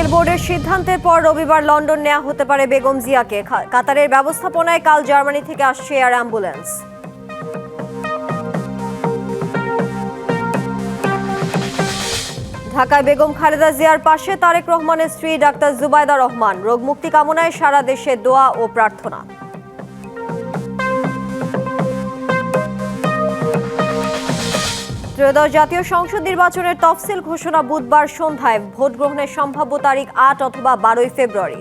Medical বোর্ডের সিদ্ধান্তের পর রবিবার লন্ডন নেওয়া হতে পারে বেগম জিয়াকে। কাতারের ব্যবস্থাপনায় কাল জার্মানি থেকে আসছে এয়ার অ্যাম্বুলেন্স। ঢাকায় বেগম খালেদা জিয়ার পাশে তারেক রহমানের স্ত্রী ডাক্তার জুবাইদা রহমান। রোগ মুক্তি কামনায় সারা দেশে দোয়া ও প্রার্থনা। ত্রয়োদশ জাতীয় সংসদ নির্বাচনের তফসিল ঘোষণা বুধবার সন্ধ্যায়। ভোট গ্রহণের সম্ভাব্য তারিখ ৮ অথবা ১২ ফেব্রুয়ারি।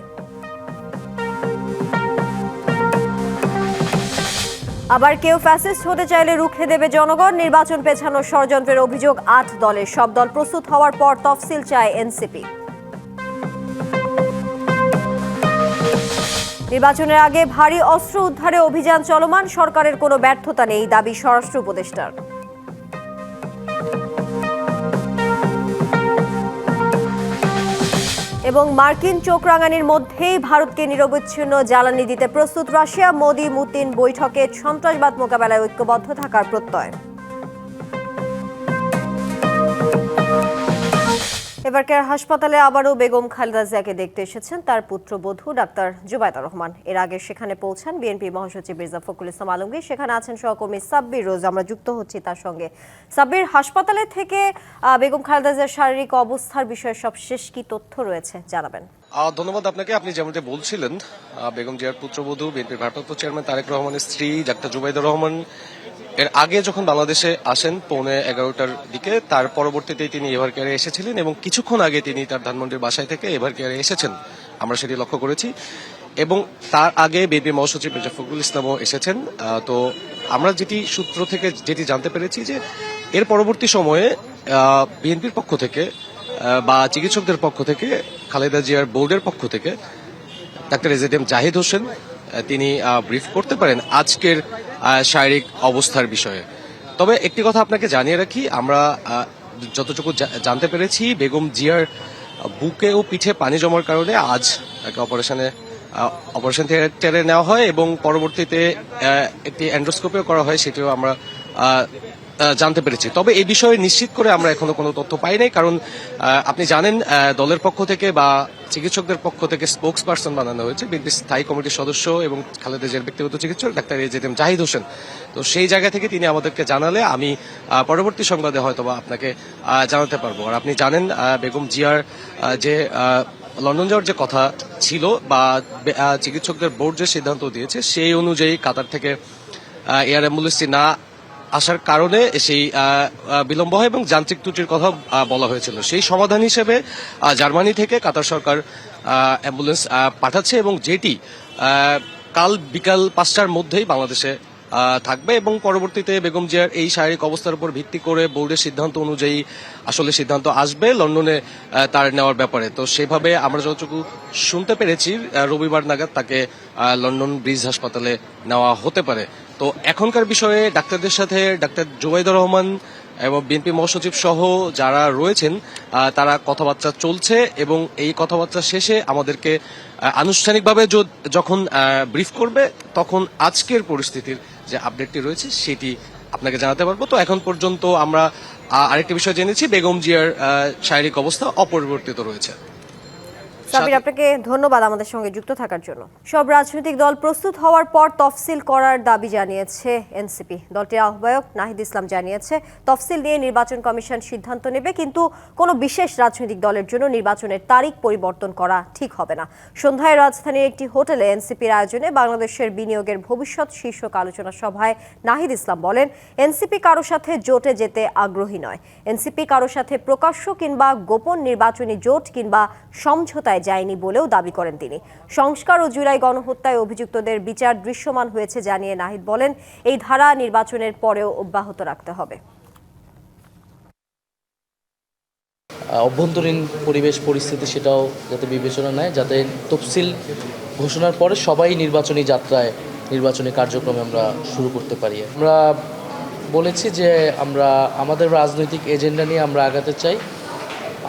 আবার কেউ ফ্যাসিস্ট হতে চাইলে রুখে দেবে জনগণ। নির্বাচন পেছানোর ষড়যন্ত্রের অভিযোগ ৮ দলের। সব দল প্রস্তুত হওয়ার পর তফসিল চায় এনসিপি। নির্বাচনের আগে ভারী অস্ত্র উদ্ধারে অভিযান চলমান। সরকারের কোনো ব্যর্থতা নেই, দাবি স্বরাষ্ট্র উপদেষ্টার। এবং মার্কিন চোখ রাঙানির মধ্যেই ভারতকে নিরবচ্ছিন্ন জ্বালানি দিতে প্রস্তুত রাশিয়া। মোদি পুতিন বৈঠকে সন্ত্রাসবাদ মোকাবেলায় ঐক্যবদ্ধ থাকার প্রত্যয়। এবার কেয়ার হাসপাতালে আবারও বেগম খালেদা জিয়াকে দেখতে এসেছেন তার পুত্রবধূ ডাক্তার জুবাইদা রহমান। এর আগে সেখানে পৌঁছান বিএনপি মহাসচিব মির্জা ফখরুল ইসলাম আলমগীর। সেখানে আছেন সহকর্মী সাব্বির রোজ। আমরা যুক্ত হচ্ছি তার সঙ্গে। সাব্বির, হাসপাতালে থেকে বেগম খালেদা জিয়ার শারীরিক অবস্থার বিষয়ে সবশেষ কি তথ্য রয়েছে জানাবেন? ধন্যবাদ আপনাকে। আপনি যেমনটা বলছিলেন, বেগম জিয়ার পুত্রবধূ বিএনপির ভারপ্রাপ্ত চেয়ারম্যান তারেক রহমানের স্ত্রী ডাক্তার জুবাইদা রহমান এর আগে যখন বাংলাদেশে আসেন 11:15টার দিকে, তার পরবর্তীতে তিনি এভার কেয়ারে এসেছিলেন এবং কিছুক্ষণ আগে তিনি তার ধানমন্ডির বাসায় থেকে এভার কেয়ারে এসেছেন, আমরা সেটি লক্ষ্য করেছি। এবং তার আগে বিএনপি মহাসচিব মির্জা ফখরুল ইসলামও এসেছেন। তো আমরা যেটি সূত্র থেকে যেটি জানতে পেরেছি যে এর পরবর্তী সময়ে বিএনপির পক্ষ থেকে বা চিকিৎসকদের পক্ষ থেকে, খালেদা জিয়ার বোর্ডের পক্ষ থেকে ডাক্তার এজেডিএম জাহিদ হোসেন তিনি ব্রিফ করতে পারেন আজকের শারীরিক অবস্থার বিষয়ে। তবে একটি কথা আপনাকে জানিয়ে রাখি, আমরা যতটুকু জানতে পেরেছি বেগম জিয়ার বুকে ও পিঠে পানি জমার কারণে আজ তাকে অপারেশন থিয়েটারে নেওয়া হয় এবং পরবর্তীতে একটি এন্ডোস্কোপিও করা হয়, সেটিও আমরা জানতে পেরেছি। তবে এই বিষয়ে নিশ্চিত করে আমরা এখনো কোনো তথ্য পাই নাই, কারণ আপনি জানেন দলের পক্ষ থেকে বা চিকিৎসকদের পক্ষ থেকে স্পোকস পার্সন বানানো হয়েছে বিএনপি স্থায়ী কমিটির সদস্য এবং খালেদা জিয়ার ব্যক্তিগত চিকিৎসক ডাক্তার এজেডিএম জাহিদ হোসেন। তো সেই জায়গা থেকে তিনি আমাদেরকে জানালে আমি পরবর্তী সংবাদে হয়তো বা আপনাকে জানাতে পারবো। আর আপনি জানেন বেগম জিয়ার যে লন্ডন যাওয়ার যে কথা ছিল বা চিকিৎসকদের বোর্ড যে সিদ্ধান্ত দিয়েছে সেই অনুযায়ী কাতার থেকে এয়ার অ্যাম্বুলেন্সটি না আসার কারণে সেই বিলম্ব হয় এবং যান্ত্রিক ত্রুটির কথা বলা হয়েছিল। সেই সমাধান হিসেবে জার্মানি থেকে কাতার সরকার অ্যাম্বুলেন্স পাঠাচ্ছে এবং যেটি কাল বিকাল 5টার মধ্যেই বাংলাদেশে থাকবে এবং পরবর্তীতে বেগম জিয়ার এই শারীরিক অবস্থার উপর ভিত্তি করে বোর্ডের সিদ্ধান্ত অনুযায়ী আসলে সিদ্ধান্ত আসবে লন্ডনে তার নেওয়ার ব্যাপারে। তো সেভাবে আমরা যতটুকু শুনতে পেরেছি রবিবার নাগাদ তাকে লন্ডন ব্রিজ হাসপাতালে নেওয়া হতে পারে। তো এখনকার বিষয়ে ডাক্তারদের সাথে ডাক্তার জুবাইদা রহমান এবং বিএনপি মহাসচিব সহ যারা রয়েছেন তারা কথাবার্তা চলছে এবং এই কথাবার্তা শেষে আমাদেরকে আনুষ্ঠানিকভাবে যখন ব্রিফ করবে তখন আজকের পরিস্থিতির যে আপডেটটি রয়েছে সেটি আপনাকে জানাতে পারবো। তো এখন পর্যন্ত আমরা আরেকটি বিষয় জেনেছি, বেগম জিয়ার শারীরিক অবস্থা অপরিবর্তিত রয়েছে। সাবির, আপনাকে ধন্যবাদ আমাদের সঙ্গে যুক্ত থাকার জন্য। সব রাজনৈতিক দল প্রস্তুত হওয়ার পর তফসিল করার দাবি জানিয়েছে এনসিপি। দলটির আহ্বায়ক নাহিদ ইসলাম জানিয়েছে তফসিল নিয়ে নির্বাচন কমিশন সিদ্ধান্ত নেবে, কিন্তু কোনো বিশেষ রাজনৈতিক দলের জন্য নির্বাচনের তারিখ পরিবর্তন করা ঠিক হবে না। সন্ধ্যায় রাজধানীর একটি হোটেলে এনসিপির আয়োজনে বাংলাদেশের বিনিয়োগের ভবিষ্যৎ শীর্ষক আলোচনা সভায় নাহিদ ইসলাম বলেন, এনসিপি কারো সাথে জোটে যেতে আগ্রহী নয়। এনসিপি কারো সাথে প্রকাশ্য কিংবা গোপন নির্বাচনী জোট কিংবা সমঝোতায় যায়নি বলেও দাবি করেন তিনি। সংস্কার ও জুলাই গণহত্যায় অভিযুক্তদের বিচার দৃশ্যমান হয়েছে জানিয়ে নাহিদ বলেন, এই ধারা নির্বাচনের পরেও অব্যাহত রাখতে হবে। অভ্যন্তরীণ পরিবেশ পরিস্থিতি সেটাও যাতে বিবেচনা নেয়, যাতে তফসিল ঘোষণার পরে সবাই নির্বাচনী যাত্রায় নির্বাচনী কার্যক্রমে আমরা শুরু করতে পারি। আমরা বলেছি যে আমরা আমাদের রাজনৈতিক এজেন্ডা নিয়ে আমরা আগাতে চাই,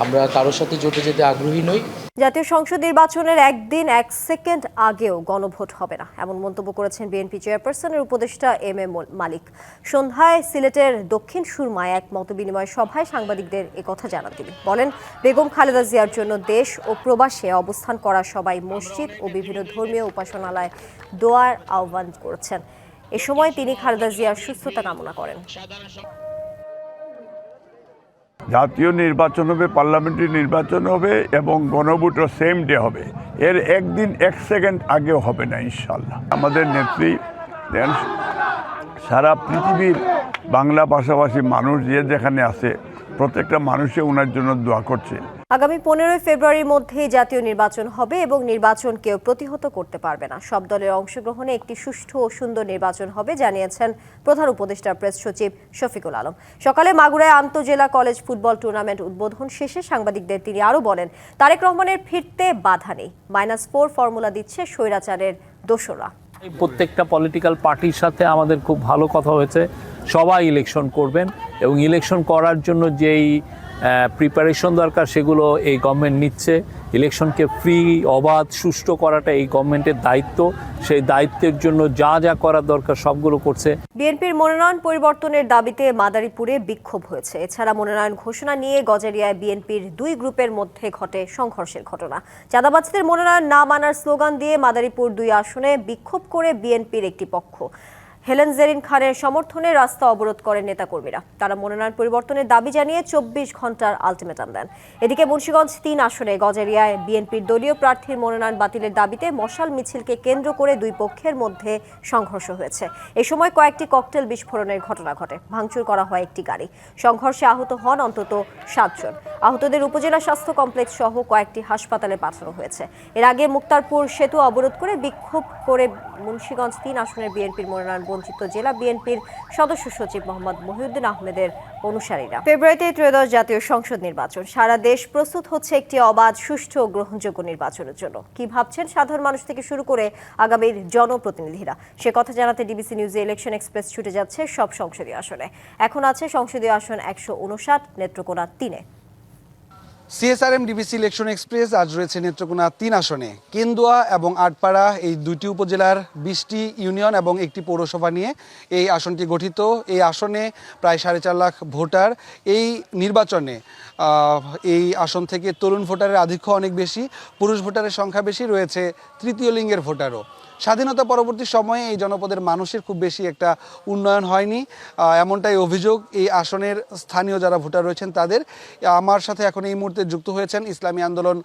আমরা কারোর সাথে জোটে যেতে আগ্রহী নই। জাতীয় সংসদ নির্বাচনের একদিন এক সেকেন্ড আগেও গণভোট হবে না, এমন মন্তব্য করেছেন বিএনপি চেয়ারপারসনের উপদেষ্টা এম এ মালিক। সন্ধ্যায় সিলেটের দক্ষিণ সুরমায় এক মতবিনিময় সভায় সাংবাদিকদের একথা জানান তিনি। বলেন, বেগম খালেদা জিয়ার জন্য দেশ ও প্রবাসে অবস্থান করা সবাই মসজিদ ও বিভিন্ন ধর্মীয় উপাসনালয়ে দোয়ার আহ্বান করেছেন। এ সময় তিনি খালেদা জিয়ার সুস্থতা কামনা করেন। জাতীয় নির্বাচন হবে, পার্লামেন্টারি নির্বাচন হবে এবং গণভোটও সেম ডে হবে। এর একদিন এক সেকেন্ড আগেও হবে না ইনশাল্লাহ। আমাদের নেত্রী সারা পৃথিবীর বাংলা ভাষাভাষী মানুষ যে যেখানে আছে প্রত্যেকটা মানুষে ওনার জন্য দোয়া করছে। আগামী 15 ফেব্রুয়ারির মধ্যেই জাতীয় নির্বাচন হবে এবং নির্বাচন কেউ প্রতিহত করতে পারবে না। সব দলের অংশগ্রহণে একটি সুষ্ঠু ও সুন্দর নির্বাচন হবে জানিয়েছেন প্রধান উপদেষ্টা প্রেস সচিব শফিকুল আলম। সকালে মাগুরায় আন্তঃজেলা কলেজ ফুটবল টুর্নামেন্ট উদ্বোধন শেষে সাংবাদিকদের তিনি আরও বলেন, তারেক রহমানের ফিরতে বাধা নেই, -4 ফর্মুলা দিচ্ছে স্বৈরাচারের দোসররা। প্রত্যেকটা পলিটিক্যাল পার্টির সাথে আমাদের খুব ভালো কথা হয়েছে। সবাই ইলেকশন করবেন এবং ইলেকশন করার জন্য যেই প্রিপারেশন দরকার সেগুলো এই গভর্নমেন্ট নিচ্ছে। ইলেকশনকে ফ্রি, অবাধ, সুষ্ঠু করাটা এই গভর্নমেন্টের দায়িত্ব। সেই দায়িত্বের জন্য যা যা করার দরকার সবগুলো করছে। বিএনপির মনোনয়ন পরিবর্তনের দাবিতে মাদারীপুরে বিক্ষোভ হয়েছে। এছাড়া মনোনয়ন ঘোষণা নিয়ে গজারিয়ায় বিএনপির দুই গ্রুপের মধ্যে ঘটে সংঘর্ষের ঘটনা। চাঁদাবাজদের মনোনয়ন না মানার স্লোগান দিয়ে মাদারীপুর 2 আসনে বিক্ষোভ করে বিএনপির একটি পক্ষ হেলেন জেরিন খানের সমর্থনে রাস্তা অবরোধ করেন নেতাকর্মীরা। তারা মনোনয়ন পরিবর্তনের দাবি জানিয়ে 24 ঘন্টার আলটিমেটাম দেন। এদিকে মুন্সিগঞ্জ 3 আসনে গজারিয়ায় বিএনপির দলীয় প্রার্থীর মনোনয়ন বাতিলের দাবিতে মশাল মিছিলকে কেন্দ্র করে দুই পক্ষের মধ্যে সংঘর্ষ হয়েছে। এ সময় কয়েকটি ককটেল বিস্ফোরণের ঘটনা ঘটে, ভাঙচুর করা হয় একটি গাড়ি। সংঘর্ষে আহত হন অন্তত 7 জন। আহতদের উপজেলা স্বাস্থ্য কমপ্লেক্স সহ কয়েকটি হাসপাতালে পাঠানো হয়েছে। এর আগে মুক্তারপুর সেতু অবরোধ করে বিক্ষোভ করে মুন্সিগঞ্জ 3 আসনের বিএনপির মনোনয়ন বঞ্চিত জেলা বিএনপির সদস্য সচিব মোহাম্মদ মহিউদ্দিন আহমেদের অনুসারীরা। ফেব্রুয়ারিতে 13শ জাতীয় সংসদ নির্বাচন। সারা দেশ প্রস্তুত হচ্ছে একটি অবাধ, সুষ্ঠু ও গ্রহণযোগ্য নির্বাচনের জন্য। কি ভাবছেন সাধারণ মানুষ থেকে শুরু করে আগামীর জনপ্রতিনিধিরা, সে কথা জানাতে ডিবিসি নিউজে ইলেকশন এক্সপ্রেস ছুটে যাচ্ছে সব সংসদীয় আসনে। এখন আছে সংসদীয় আসন 159, নেত্রকোনা 3-এ। সিএসআরএম ডিবিসি ইলেকশন এক্সপ্রেস আজ রয়েছে নেত্রকোনা 3 আসনে। কেন্দুয়া এবং আটপাড়া এই দুটি উপজেলার 20টি ইউনিয়ন এবং একটি পৌরসভা নিয়ে এই আসনটি গঠিত। এই আসনে প্রায় 4.5 লাখ ভোটার। এই নির্বাচনে এই আসন থেকে তরুণ ভোটারের আধিক্য অনেক বেশি, পুরুষ ভোটারের সংখ্যা বেশি, রয়েছে তৃতীয় লিঙ্গের ভোটারও। স্বাধীনতা পরবর্তী সময়ে এই জনপদের মানুষের খুব বেশি একটা উন্নয়ন হয়নি, এমনটাই অভিযোগ এই আসনের স্থানীয় যারা ভোটার রয়েছেন তাদের। আমার সাথে এখন এই মুহূর্তে যুক্ত হয়েছেন ইসলামী আন্দোলন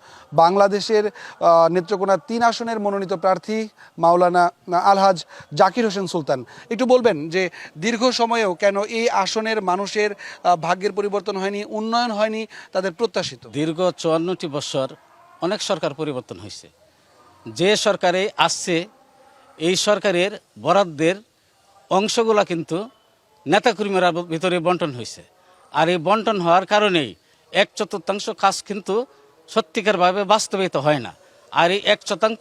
বাংলাদেশের নেত্রকোনা 3 আসনের মনোনীত প্রার্থী মাওলানা আলহাজ জাকির হোসেন সুলতান। একটু বলবেন যে দীর্ঘ সময়েও কেন এই আসনের মানুষের ভাগ্যের পরিবর্তন হয়নি, উন্নয়ন হয়নি তাদের প্রত্যাশিত? দীর্ঘ 54টি বছর অনেক সরকার পরিবর্তন হয়েছে। যে সরকারে আসছে এই সরকারের বরাদ্দের অংশগুলা কিন্তু নেতাকর্মীরা ভিতরে বন্টন হয়েছে। আর এই বন্টন হওয়ার কারণেই 1/4 কাজ কিন্তু সত্যিকারভাবে বাস্তবায়িত হয় না। আর এই 1%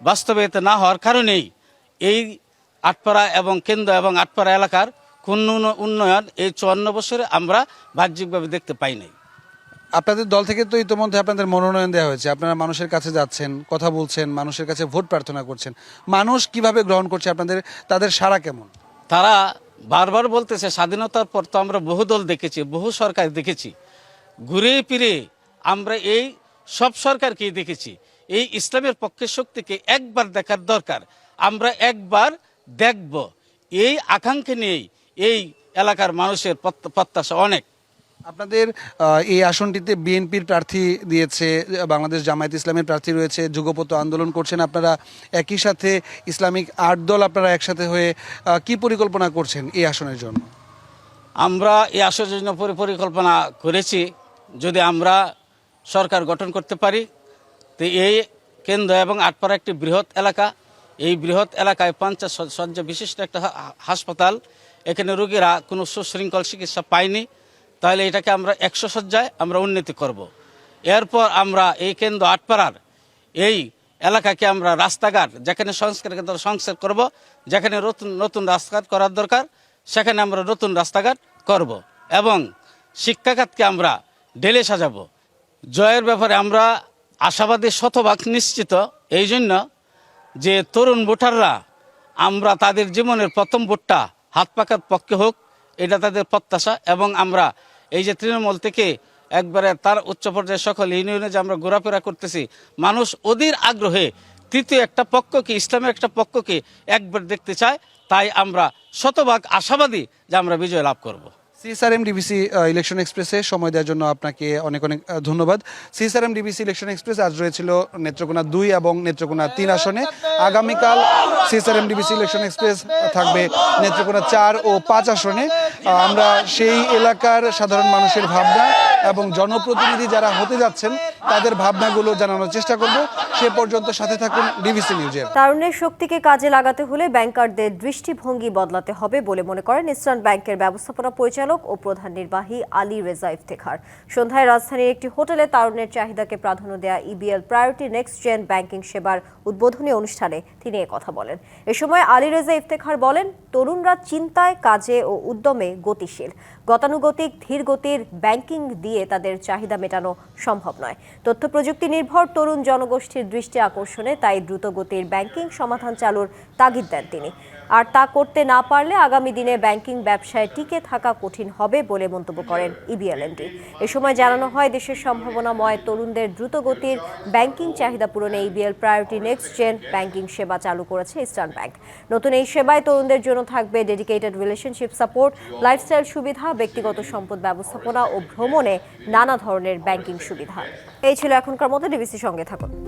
বাস্তবায়িত না হওয়ার কারণেই এই আটপাড়া এবং কেন্দ্র এবং আটপাড়া এলাকার কোন উন্নয়ন এই 54 বছরে আমরা বাহ্যিকভাবে দেখতে পাই নাই। আপনাদের দল থেকে তো ইতিমধ্যে আপনাদের মনোনয়ন দেওয়া হয়েছে, আপনারা মানুষের কাছে যাচ্ছেন, কথা বলছেন, মানুষের কাছে ভোট প্রার্থনা করছেন। মানুষ কিভাবে গ্রহণ করছে আপনাদের, তাদের সাড়া কেমন? তারা বারবার বলতেছে স্বাধীনতার পর তো আমরা বহু দল দেখেছি, বহু সরকার দেখেছি, ঘুরে ফিরে আমরা এই সব সরকারকেই দেখেছি। এই ইসলামের পক্ষের শক্তিকে একবার দেখার দরকার, আমরা একবার দেখব, এই আকাঙ্ক্ষা নিয়েই এই এলাকার মানুষের প্রত্যাশা অনেক। আপনাদের এই আসনটিতে বিএনপির প্রার্থী দিয়েছে, বাংলাদেশ জামায়াত ইসলামের প্রার্থী রয়েছে, যুগপৎ আন্দোলন করছেন আপনারা, একই সাথে ইসলামিক 8 দল আপনারা একসাথে হয়ে কি পরিকল্পনা করছেন এই আসনের জন্য? আমরা এই আসনের জন্য পরিকল্পনা করেছি, যদি আমরা সরকার গঠন করতে পারি তো এই কেন্দ্র এবং আটপাড়া একটি বৃহৎ এলাকা, এই বৃহৎ এলাকায় 50 শয্যা বিশিষ্ট একটা হাসপাতাল, এখানে রোগীরা কোনো সুশৃঙ্খল চিকিৎসা পায়নি, তাহলে এটাকে আমরা 100 শয্যায় আমরা উন্নতি করব। এরপর আমরা এই কেন্দ্র আটপাড়ার এই এলাকাকে আমরা রাস্তাঘাট, যেখানে সংস্কার করব, যেখানে নতুন রাস্তাঘাট করার দরকার সেখানে আমরা নতুন রাস্তাঘাট করব এবং শিক্ষাখাতকে আমরা ঢেলে সাজাবো। জয়ের ব্যাপারে আমরা আশাবাদী শতভাগ নিশ্চিত, এই জন্য যে তরুণ ভোটাররা আমরা তাদের জীবনের প্রথম ভোটটা হাত পাকার পক্ষে হোক, এটা তাদের প্রত্যাশা। এবং আমরা এই যে তৃণমূল থেকে একবারে তার উচ্চ পর্যায়ে সকল ইউনিয়নে যে আমরা ঘোরাফেরা করতেছি, মানুষ অধীর আগ্রহে তৃতীয় একটা পক্ষকে, ইসলামের একটা পক্ষকে একবার দেখতে চায়। তাই আমরা শতভাগ আশাবাদী যে আমরা বিজয় লাভ করব। সিএসআরএম ডিবিসি ইলেকশন এক্সপ্রেসে সময় দেওয়ার জন্য আপনাকে অনেক অনেক ধন্যবাদ। সিএসআরএম ডিবিসি ইলেকশন এক্সপ্রেস আজ রয়েছিল নেত্রকোনা 2 এবং নেত্রকোনা 3 আসনে। আগামীকাল সিএসআরএম ডিবিসি ইলেকশন এক্সপ্রেস থাকবে নেত্রকোনা 4 ও 5 আসনে। আমরা সেই এলাকার সাধারণ মানুষের ভাবনা এবং জনপ্রতিনিধি যারা হতে যাচ্ছেন তাদের ভাবনাগুলো জানানোর চেষ্টা করব। সে পর্যন্ত সাথে থাকুন ডিবিসি নিউজের। তারুণ্যের শক্তিকে কাজে লাগাতে হলে ব্যাংকারদের দৃষ্টিভঙ্গি বদলাতে হবে বলে মনে করেন ইস্টার্ন ব্যাংকের ব্যবস্থাপনা পরিচালক ও প্রধান নির্বাহী আলী রেজা ইফতেখার। সন্ধ্যায় রাজধানীর একটি হোটেলে তারুণ্যের চাহিদাকে প্রাধান্য দেয়া EBL priority next gen banking সেবার উদ্বোধনী অনুষ্ঠানে তিনি কথা বলেন। এ সময় আলী রেজা ইফতেখার বলেন, তরুণরা চিন্তায়, কাজে ও উদ্যমে গতিশীল। গতানুগতিক ধীর গতির ব্যাংকিং দিয়ে তাদের চাহিদা মেটানো সম্ভব নয়। তথ্য প্রযুক্তি নির্ভর তরুণ জনগোষ্ঠীর দৃষ্টি আকর্ষণে তাই দ্রুত গতির ব্যাংকিং সমাধান চালুর তাগিদ দেন তিনি। আর তা করতে না পারলে আগামী দিনে ব্যাংকিং ব্যবসায় টিকে থাকা কঠিন হবে বলে মন্তব্য করেন ইবিএল এমডি। এ সময় জানানো হয়, দেশের সম্ভাবনাময় তরুণদের দ্রুত গতির ব্যাংকিং চাহিদা পূরণে EBL priority next gen banking সেবা চালু করেছে ইস্টার্ন ব্যাংক। নতুন এই সেবায় তরুণদের জন্য থাকবে ডেডিকেটেড রিলেশনশিপ সাপোর্ট, লাইফস্টাইল সুবিধা, ব্যক্তিগত সম্পদ ব্যবস্থাপনা ও ভ্রমণে নানা ধরনের ব্যাংকিং সুবিধা। এই ছিল এখনকার মতো। ডিবিসির সঙ্গে থাকুন।